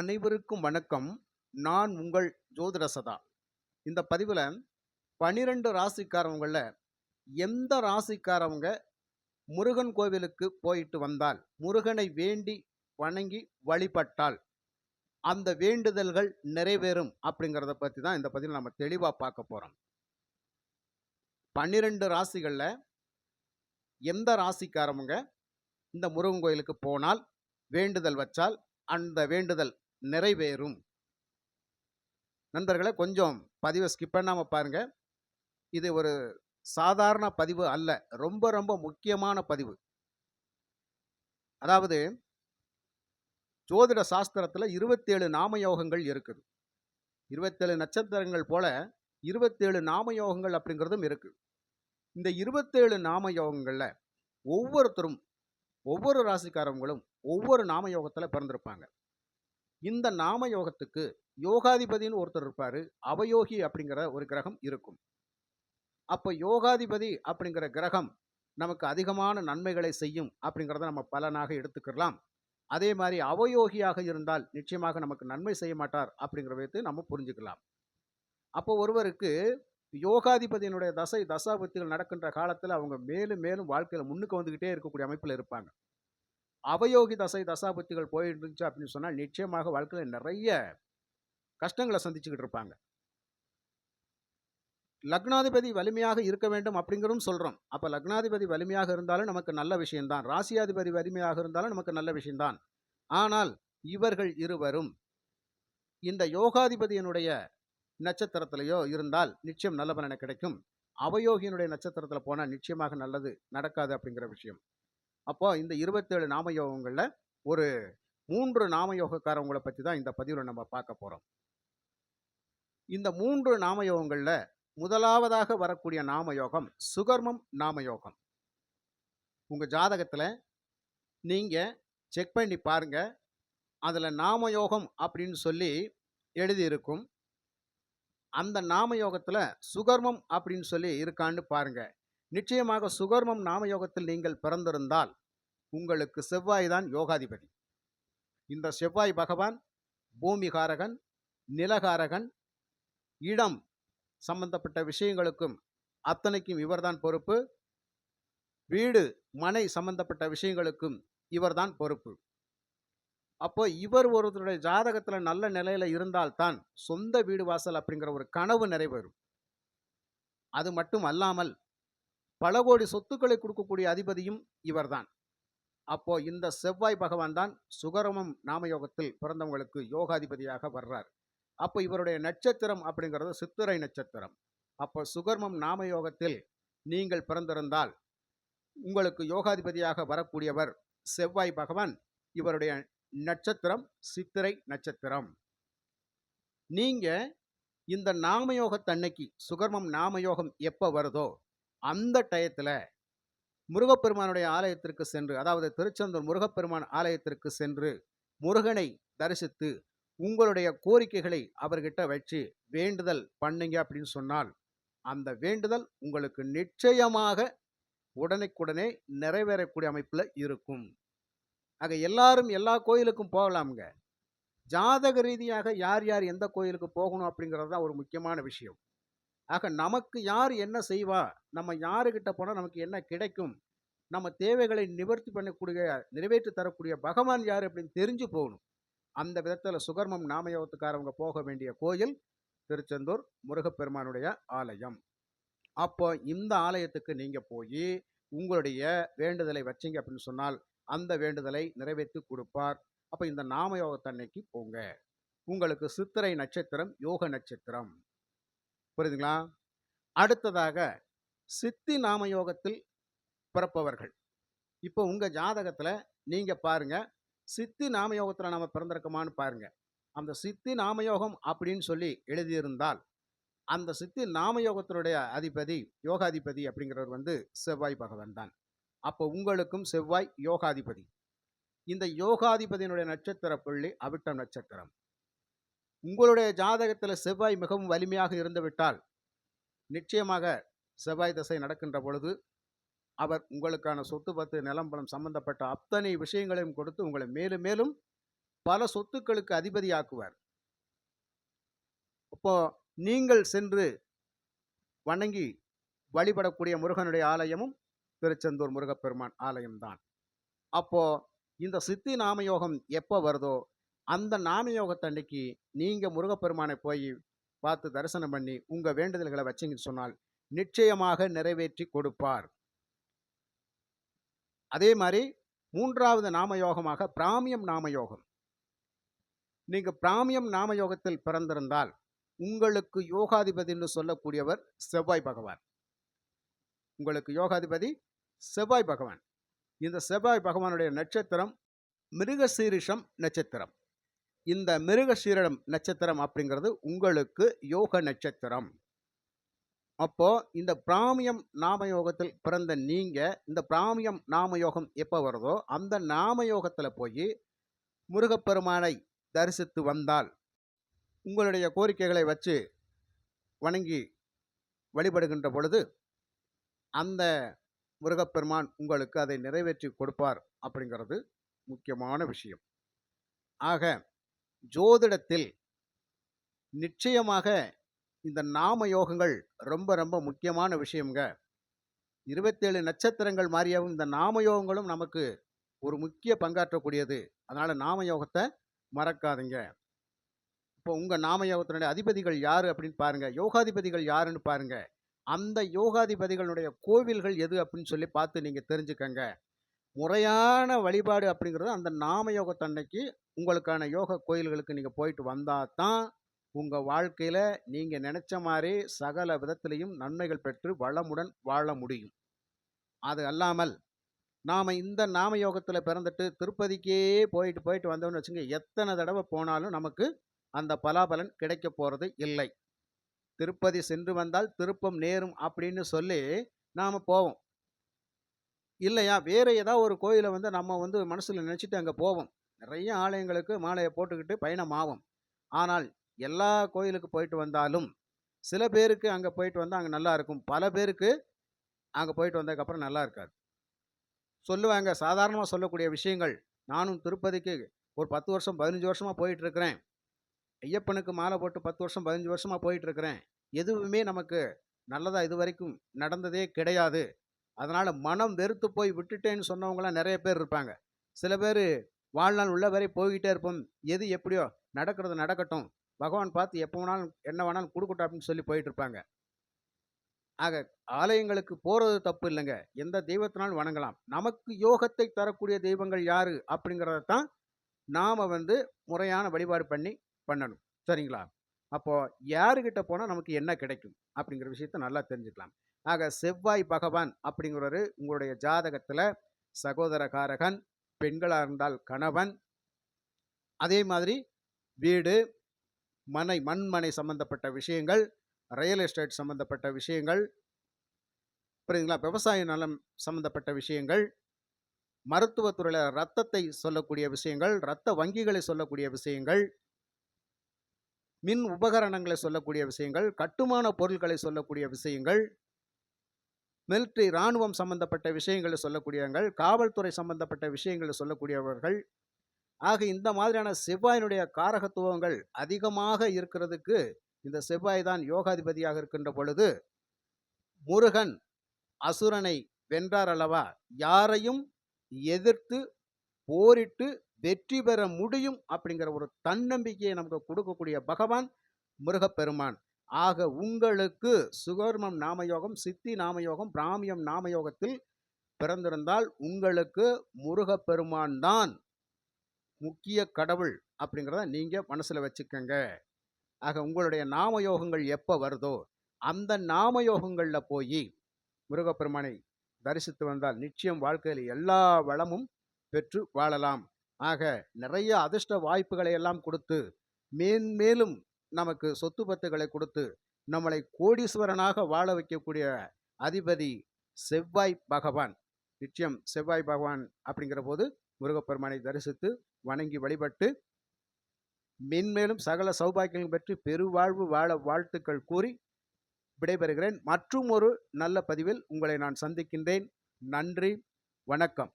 அனைவருக்கும் வணக்கம். நான் உங்கள் ஜோதிட சதா. இந்த பதிவுல 12 ராசிக்காரவங்கள்ல எந்த ராசிக்காரவங்க முருகன் கோவிலுக்கு போயிட்டு வந்தால், முருகனை வேண்டி வணங்கி வழிபட்டால், அந்த வேண்டுதல்கள் நிறைவேறும் அப்படிங்கிறத பத்தி தான் இந்த பதிவுல நம்ம தெளிவா பார்க்க போறோம். 12 ராசிகள்ல எந்த ராசிக்காரவங்க இந்த முருகன் கோயிலுக்கு போனால், வேண்டுதல் வச்சால் அந்த வேண்டுதல் நிறைவேறும். நண்பர்களே, கொஞ்சம் பதிவை ஸ்கிப் பண்ணாம பாருங்க. இது ஒரு சாதாரண பதிவு அல்ல. ரொம்ப ரொம்ப முக்கியமான பதிவு. அதாவது ஜோதிட சாஸ்திரத்துல 27 நாமயோகங்கள் இருக்குது. 27 நட்சத்திரங்கள் போல 27 நாமயோகங்கள் அப்படிங்கிறதும் இருக்கு. இந்த 27 நாமயோகங்கள்ல ஒவ்வொருத்தரும், ஒவ்வொரு ராசிக்காரவங்களும் ஒவ்வொரு நாமயோகத்துல பிறந்திருப்பாங்க. இந்த நாமயோகத்துக்கு யோகாதிபதின்னு ஒருத்தர் இருப்பாரு. அவயோகி அப்படிங்கிற ஒரு கிரகம் இருக்கும். அப்போ யோகாதிபதி அப்படிங்கிற கிரகம் நமக்கு அதிகமான நன்மைகளை செய்யும் அப்படிங்கிறத நம்ம பலனாக எடுத்துக்கலாம். அதே மாதிரி அவயோகியாக இருந்தால் நிச்சயமாக நமக்கு நன்மை செய்ய மாட்டார் அப்படிங்கிற விதத்தை நம்ம புரிஞ்சுக்கலாம். அப்போ ஒருவருக்கு யோகாதிபதியினுடைய தசாபுத்திகள் நடக்கின்ற காலத்தில் அவங்க மேலும் மேலும் வாழ்க்கையில் முன்னுக்கு வந்துக்கிட்டே இருக்கக்கூடிய அமைப்பில் இருப்பாங்க. அவயோகி தசாபுத்திகள் போயிட்டு இருந்துச்சு அப்படின்னு சொன்னால் நிச்சயமாக வாழ்க்கையில் நிறைய கஷ்டங்களை சந்திச்சுக்கிட்டு இருப்பாங்க. லக்னாதிபதி வலிமையாக இருக்க வேண்டும் அப்படிங்கிறதும் சொல்றோம். அப்ப லக்னாதிபதி வலிமையாக இருந்தாலும் நமக்கு நல்ல விஷயம்தான். ராசியாதிபதி வலிமையாக இருந்தாலும் நமக்கு நல்ல விஷயம்தான். ஆனால் இவர்கள் இருவரும் இந்த யோகாதிபதியினுடைய நட்சத்திரத்திலேயோ இருந்தால் நிச்சயம் நல்ல பலனை கிடைக்கும். அவயோகியினுடைய நட்சத்திரத்தில் போனால் நிச்சயமாக நல்லது நடக்காது அப்படிங்கிற விஷயம். அப்போ இந்த 27 நாமயோகங்கள்ல ஒரு 3 நாமயோகக்காரவங்களை பற்றி தான் இந்த பதிவில் நம்ம பார்க்க போறோம். இந்த 3 நாமயோகங்கள்ல முதலாவதாக வரக்கூடிய நாமயோகம் சுகர்மம் நாமயோகம். உங்க ஜாதகத்துல நீங்க செக் பண்ணி பாருங்க. அதுல நாமயோகம் அப்படின்னு சொல்லி எழுதி இருக்கும். அந்த நாமயோகத்துல சுகர்மம் அப்படின்னு சொல்லி இருக்கான்னு பாருங்க. நிச்சயமாக சுகர்மம் நாமயோகத்தில் நீங்கள் பிறந்திருந்தால் உங்களுக்கு செவ்வாய் தான் யோகாதிபதி. இந்த செவ்வாய் பகவான் பூமிகாரகன், நிலகாரகன், இடம் சம்பந்தப்பட்ட விஷயங்களுக்கும் அத்தனைக்கும் இவர்தான் பொறுப்பு. வீடு மனை சம்பந்தப்பட்ட விஷயங்களுக்கும் இவர்தான் பொறுப்பு. அப்போ இவர் ஒருத்தருடைய ஜாதகத்துல நல்ல நிலையில இருந்தால்தான் சொந்த வீடு வாசல் அப்படிங்கிற ஒரு கனவு நிறைவேறும். அது மட்டும் அல்லாமல் பல கோடி சொத்துக்களை கொடுக்கக்கூடிய அதிபதியும் இவர்தான். அப்போ இந்த செவ்வாய் பகவான் தான் சுகரமம் நாமயோகத்தில் பிறந்தவங்களுக்கு யோகாதிபதியாக வர்றார். அப்போ இவருடைய நட்சத்திரம் அப்படிங்கிறது சித்திரை நட்சத்திரம். அப்போ சுகர்மம் நாமயோகத்தில் நீங்கள் பிறந்திருந்தால் உங்களுக்கு யோகாதிபதியாக வரக்கூடியவர் செவ்வாய் பகவான். இவருடைய நட்சத்திரம் சித்திரை நட்சத்திரம். நீங்க இந்த நாமயோகத்தன்னைக்கு சுகர்மம் நாமயோகம் எப்போ வருதோ அந்த டயத்தில் முருகப்பெருமானுடைய ஆலயத்திற்கு சென்று, அதாவது திருச்செந்தூர் முருகப்பெருமான் ஆலயத்திற்கு சென்று முருகனை தரிசித்து உங்களுடைய கோரிக்கைகளை அவர்கிட்ட வச்சு வேண்டுதல் பண்ணீங்க அப்படின்னு சொன்னால் அந்த வேண்டுதல் உங்களுக்கு நிச்சயமாக உடனுக்குடனே நிறைவேறக்கூடிய அமைப்பில் இருக்கும். ஆக எல்லாரும் எல்லா கோயிலுக்கும் போகலாமுங்க. ஜாதக ரீதியாக யார் யார் எந்த கோயிலுக்கு போகணும் அப்படிங்கிறது தான் ஒரு முக்கியமான விஷயம். ஆக நமக்கு யார் என்ன செய்வா, நம்ம யாருக்கிட்ட போனால் நமக்கு என்ன கிடைக்கும், நம்ம தேவைகளை நிவர்த்தி பண்ணக்கூடிய நிறைவேற்றி தரக்கூடிய பகவான் யார் அப்படின்னு தெரிஞ்சு போகணும். அந்த விதத்தில் சுகர்மம் நாமயோகத்துக்காரவங்க போக வேண்டிய கோயில் திருச்செந்தூர் முருகப்பெருமானுடைய ஆலயம். அப்போ இந்த ஆலயத்துக்கு நீங்க போய் உங்களுடைய வேண்டுதலை வச்சிங்க அப்படின்னு சொன்னால் அந்த வேண்டுதலை நிறைவேற்றி கொடுப்பார். அப்போ இந்த நாமயோகத்தன்னைக்கு போங்க. உங்களுக்கு சித்திரை நட்சத்திரம் யோக நட்சத்திரம். புரியுதுங்களா? அடுத்ததாக சித்தி நாமயோகத்தில் பிறப்பவர்கள். இப்போ உங்க ஜாதகத்துல நீங்க பாருங்க, சித்தி நாமயோகத்துல நாம பிறந்திருக்கோமான்னு பாருங்க. அந்த சித்தி நாமயோகம் அப்படின்னு சொல்லி எழுதியிருந்தால் அந்த சித்தி நாமயோகத்தினுடைய அதிபதி யோகாதிபதி அப்படிங்கிறவர் வந்து செவ்வாய் பகவான் தான். அப்போ உங்களுக்கும் செவ்வாய் யோகாதிபதி. இந்த யோகாதிபதியினுடைய நட்சத்திர புள்ளி அவிட்டம் நட்சத்திரம். உங்களுடைய ஜாதகத்தில் செவ்வாய் மிகவும் வலிமையாக இருந்துவிட்டால் நிச்சயமாக செவ்வாய் தசை நடக்கின்ற பொழுது அவர் உங்களுக்கான சொத்து பத்து நிலம் பலம் சம்பந்தப்பட்ட அத்தனை விஷயங்களையும் கொடுத்து உங்களை மேலும் மேலும் பல சொத்துக்களுக்கு அதிபதியாக்குவார். அப்போ நீங்கள் சென்று வணங்கி வழிபடக்கூடிய முருகனுடைய ஆலயமும் திருச்செந்தூர் முருகப்பெருமான் ஆலயம்தான். அப்போ இந்த சித்தி நாமயோகம் எப்ப வருதோ, அந்த நாமயோகத்தன்னைக்கு நீங்க முருகப்பெருமானை போய் பார்த்து தரிசனம் பண்ணி, உங்க வேண்டுதல்கள வச்சீங்கன்னு சொன்னால், நிச்சயமாக நிறைவேற்றி கொடுப்பார். அதே மாரி 3வது நாமயோகமாக பிராமியம் நாமயோகம். நீங்க பிராமியம் நாமயோகத்தில் பிறந்திருந்தால், உங்களுக்கு யோகாதிபதின்னு சொல்லக்கூடியவர் செவ்வாய் பகவான். உங்களுக்கு யோகாதிபதி செவ்வாய் பகவான். இந்த செவ்வாய் பகவானுடைய நட்சத்திரம் மிருகசீரிஷம் நட்சத்திரம். இந்த மிருகசீரிடம் நட்சத்திரம் அப்படிங்கிறது உங்களுக்கு யோக நட்சத்திரம். அப்போ இந்த பிராமியம் நாமயோகத்தில் பிறந்த நீங்க, இந்த பிராமியம் நாமயோகம் எப்ப வருதோ, அந்த நாமயோகத்துல போய் முருகப்பெருமானை தரிசித்து வந்தால், உங்களுடைய கோரிக்கைகளை வச்சு வணங்கி வழிபடுகின்ற பொழுது, அந்த முருகப்பெருமான் உங்களுக்கு அதை நிறைவேற்றி கொடுப்பார் அப்படிங்கிறது முக்கியமான விஷயம். ஆக ஜோதிடத்தில் நிச்சயமாக இந்த நாம யோகங்கள் ரொம்ப ரொம்ப முக்கியமான விஷயம்ங்க. 27 நட்சத்திரங்கள் மாறியாவும் இந்த நாம யோகங்களும் நமக்கு ஒரு முக்கிய பங்காற்றக்கூடியது. அதனால நாம யோகத்தை மறக்காதீங்க. இப்போ உங்க நாம யோகத்தினுடைய அதிபதிகள் யாரு அப்படின்னு பாருங்க. யோகாதிபதிகள் யாருன்னு பாருங்க. அந்த யோகாதிபதிகளுடைய கோவில்கள் எது அப்படின்னு சொல்லி பார்த்து நீங்க தெரிஞ்சுக்கங்க. முறையான வழிபாடு அப்படிங்கிறது அந்த நாம யோகத்தன்னைக்கு உங்களுக்கான யோக கோயில்களுக்கு நீங்க போயிட்டு வந்தா தான் உங்க வாழ்க்கையில நீங்க நினைச்ச மாதிரி சகல விதத்திலையும் நன்மைகள் பெற்று வளமுடன் வாழ முடியும். அது அல்லாமல் நாம இந்த நாம யோகத்துல பிறந்துட்டு திருப்பதிக்கே போயிட்டு போயிட்டு வந்தோம்னு வச்சுங்க, எத்தனை தடவை போனாலும் நமக்கு அந்த பலாபலன் கிடைக்க போறது இல்லை. திருப்பதி சென்று வந்தால் திருப்பம் நேரும் அப்படின்னு சொல்லி நாம போவோம். இல்லையா, வேற ஏதாவது ஒரு கோயிலை நம்ம மனசுல நினைச்சிட்டு அங்க போவோம். நிறைய ஆலயங்களுக்கு மாலையை போட்டுக்கிட்டு பயணம் ஆவோம். ஆனால் எல்லா கோயிலுக்கு போயிட்டு வந்தாலும் சில பேருக்கு அங்க போயிட்டு வந்தா அங்க நல்லா இருக்கும். பல பேருக்கு அங்க போயிட்டு வந்ததுக்கப்புறம் நல்லா இருக்காது. சொல்லுவாங்க, சாதாரணமா சொல்லக்கூடிய விஷயங்கள். நானும் திருப்பதிக்கு ஒரு 10 வருஷம் 15 வருஷமா போயிட்டு இருக்கிறேன். ஐயப்பனுக்கு மாலை போட்டு 10 வருஷம் 15 வருஷமா போயிட்டு இருக்கிறேன். எதுவுமே நமக்கு நல்லதா இதுவரைக்கும் நடந்ததே கிடையாது. அதனால மனம் வெறுத்து போய் விட்டுட்டேன்னு சொன்னவங்கலாம் நிறைய பேர் இருப்பாங்க. சில பேர் வாழ்நாள் உள்ள வரை போய்கிட்டே இருப்போம். எது எப்படியோ நடக்கிறது நடக்கட்டும். பகவான் பார்த்து எப்போ வேணாலும் என்ன வேணாலும் கொடுக்கட்டும் அப்படின்னு சொல்லி போயிட்டு இருப்பாங்க. ஆக ஆலயங்களுக்கு போறது தப்பு இல்லைங்க. எந்த தெய்வத்தினாலும் வணங்கலாம். நமக்கு யோகத்தை தரக்கூடிய தெய்வங்கள் யாரு அப்படிங்கிறத தான் நாம முறையான வழிபாடு பண்ணணும். சரிங்களா? அப்போ யாருகிட்ட போனா நமக்கு என்ன கிடைக்கும் அப்படிங்கிற விஷயத்த நல்லா தெரிஞ்சுக்கலாம். ஆக செவ்வாய் பகவான் அப்படிங்கிறவரு உங்களுடைய ஜாதகத்துல சகோதரகாரகன், பெண்களா இருந்தால் கணவன், அதே மாதிரி வீடு, மண்மனை சம்பந்தப்பட்ட விஷயங்கள், ரியல் எஸ்டேட் சம்பந்தப்பட்ட விஷயங்கள், புரியுதுங்களா, விவசாய நலம் சம்பந்தப்பட்ட விஷயங்கள், மருத்துவத்துறையில ரத்தத்தை சொல்லக்கூடிய விஷயங்கள், ரத்த வங்கிகளை சொல்லக்கூடிய விஷயங்கள், மின் உபகரணங்களை சொல்லக்கூடிய விஷயங்கள், கட்டுமான பொருட்களை சொல்லக்கூடிய விஷயங்கள், மிலிட்ரி இராணுவம் சம்பந்தப்பட்ட விஷயங்களை சொல்லக்கூடியவர்கள், காவல்துறை சம்பந்தப்பட்ட விஷயங்களை சொல்லக்கூடியவர்கள். ஆக இந்த மாதிரியான செவ்வாயினுடைய காரகத்துவங்கள் அதிகமாக இருக்கிறதுக்கு இந்த செவ்வாய் தான் யோகாதிபதியாக இருக்கின்ற பொழுது, முருகன் அசுரனை வென்றார் அல்லவா, யாரையும் எதிர்த்து போரிட்டு வெற்றி பெற முடியும் அப்படிங்கிற ஒரு தன்னம்பிக்கையை நமக்கு கொடுக்கக்கூடிய பகவான் முருகப்பெருமான். ஆக உங்களுக்கு சுகர்மம் நாமயோகம், சித்தி நாமயோகம், பிராமியம் நாமயோகத்தில் பிறந்திருந்தால் உங்களுக்கு முருகப்பெருமான் தான் முக்கிய கடவுள் அப்படிங்கிறத நீங்க மனசுல வச்சுக்கங்க. ஆக உங்களுடைய நாமயோகங்கள் எப்ப வருதோ அந்த நாமயோகங்கள்ல போய் முருகப்பெருமானை தரிசித்து வந்தால் நிச்சயம் வாழ்க்கையில் எல்லா வளமும் பெற்று வாழலாம். ஆக நிறைய அதிர்ஷ்ட வாய்ப்புகளை எல்லாம் கொடுத்து மேன்மேலும் நமக்கு சொத்து பத்துகளை கொடுத்து நம்மளை கோடீஸ்வரனாக வாழ வைக்கக்கூடிய அதிபதி செவ்வாய் பகவான். நிச்சயம் செவ்வாய் பகவான் அப்படிங்கிற போது முருகப்பெருமானை தரிசித்து வணங்கி வழிபட்டு மென்மேலும் சகல சௌபாக்கியங்கள் பெற்று பெருவாழ்வு வாழ வாழ்த்துக்கள் கூறி விடைபெறுகிறேன். மற்றும் ஒரு நல்ல பதிவில் உங்களை நான் சந்திக்கின்றேன். நன்றி, வணக்கம்.